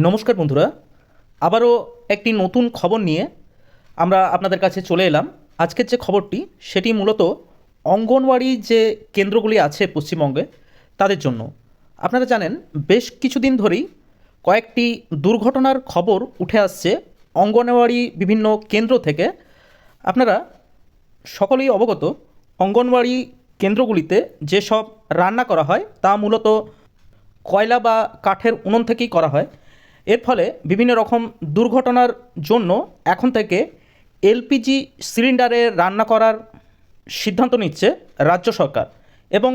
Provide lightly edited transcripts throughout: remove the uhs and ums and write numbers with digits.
নমস্কার বন্ধুরা, আবারও একটি নতুন খবর নিয়ে আমরা আপনাদের কাছে চলে এলাম। আজকের যে খবরটি সেটি মূলত অঙ্গনওয়াড়ি যে কেন্দ্রগুলি আছে পশ্চিমবঙ্গে তাদের জন্য। আপনারা জানেন বেশ কিছুদিন ধরেই কয়েকটি দুর্ঘটনার খবর উঠে আসছে অঙ্গনওয়াড়ি বিভিন্ন কেন্দ্র থেকে। আপনারা সকলেই অবগত, অঙ্গনওয়াড়ি কেন্দ্রগুলিতে যেসব রান্না করা হয় তা মূলত কয়লা বা কাঠের উনুন থেকেই করা হয়। এর ফলে বিভিন্ন রকম দুর্ঘটনার জন্য এখন থেকে এলপিজি সিলিন্ডারে রান্না করার সিদ্ধান্ত নিচ্ছে রাজ্য সরকার। এবং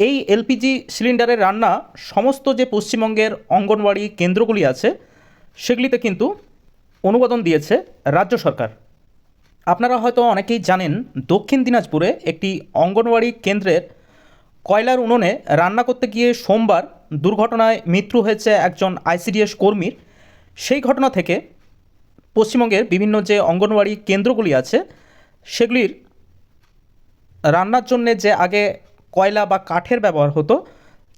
এই এলপিজি সিলিন্ডারের রান্না সমস্ত যে পশ্চিমবঙ্গের অঙ্গনওয়াড়ি কেন্দ্রগুলি আছে সেগুলিতে কিন্তু অনুমোদন দিয়েছে রাজ্য সরকার। আপনারা হয়তো অনেকেই জানেন, দক্ষিণ দিনাজপুরে একটি অঙ্গনওয়াড়ি কেন্দ্রের কয়লার উনুনে রান্না করতে গিয়ে সোমবার দুর্ঘটনায় মৃত্যু হয়েছে একজন আইসিডিএস কর্মীর। সেই ঘটনা থেকে পশ্চিমবঙ্গের বিভিন্ন যে অঙ্গনওয়াড়ি কেন্দ্রগুলি আছে সেগুলির রান্নার জন্য যে আগে কয়লা বা কাঠের ব্যবহার হতো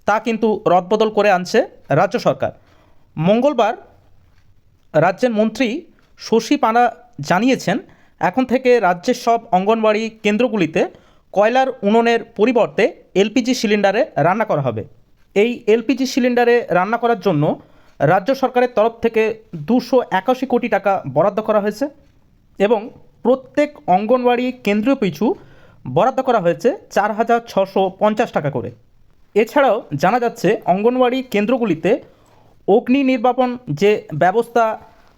তা কিন্তু রদবদল করে আনছে রাজ্য সরকার। মঙ্গলবার রাজ্যের মন্ত্রী শশী পানা জানিয়েছেন, এখন থেকে রাজ্যের সব অঙ্গনওয়াড়ি কেন্দ্রগুলিতে কয়লার উনুনের পরিবর্তে এলপিজি সিলিন্ডারে রান্না করা হবে। এই এলপিজি সিলিন্ডারে রান্না করার জন্য রাজ্য সরকারের তরফ থেকে 281 কোটি টাকা বরাদ্দ করা হয়েছে এবং প্রত্যেক অঙ্গনওয়াড়ি কেন্দ্র পিছু বরাদ্দ করা হয়েছে 4,650 টাকা করে। এছাড়াও জানা যাচ্ছে অঙ্গনওয়াড়ি কেন্দ্রগুলিতে অগ্নি নির্বাপন যে ব্যবস্থা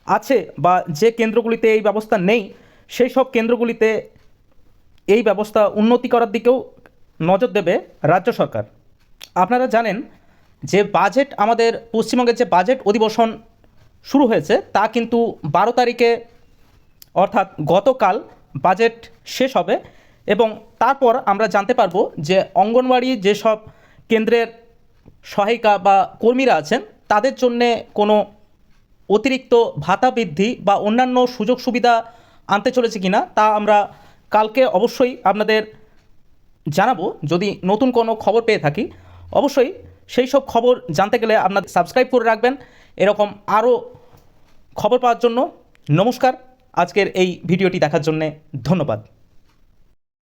আছে বা যে কেন্দ্রগুলিতে এই ব্যবস্থা নেই সেই সব কেন্দ্রগুলিতে এই ব্যবস্থা উন্নতি করার দিকেও নজর দেবে রাজ্য সরকার। আপনারা জানেন যে বাজেট, আমাদের পশ্চিমবঙ্গের যে বাজেট অধিবেশন শুরু হয়েছে তা কিন্তু 12 তারিখে অর্থাৎ গতকাল বাজেট শেষ হবে এবং তারপর আমরা জানতে পারবো যে অঙ্গনওয়াড়ি যেসব কেন্দ্রের সহায়িকা বা কর্মীরা আছেন তাদের জন্যে কোনো অতিরিক্ত ভাতা বৃদ্ধি বা অন্যান্য সুযোগ সুবিধা আনতে চলেছে কিনা তা আমরা কালকে অবশ্যই আপনাদের জানাবো। যদি নতুন কোনো খবর পেয়ে থাকি অবশ্যই সেই সব খবর জানতে গেলে আপনাদের সাবস্ক্রাইব করে রাখবেন এরকম আরও খবর পাওয়ার জন্য। নমস্কার, আজকের এই ভিডিওটি দেখার জন্যে ধন্যবাদ।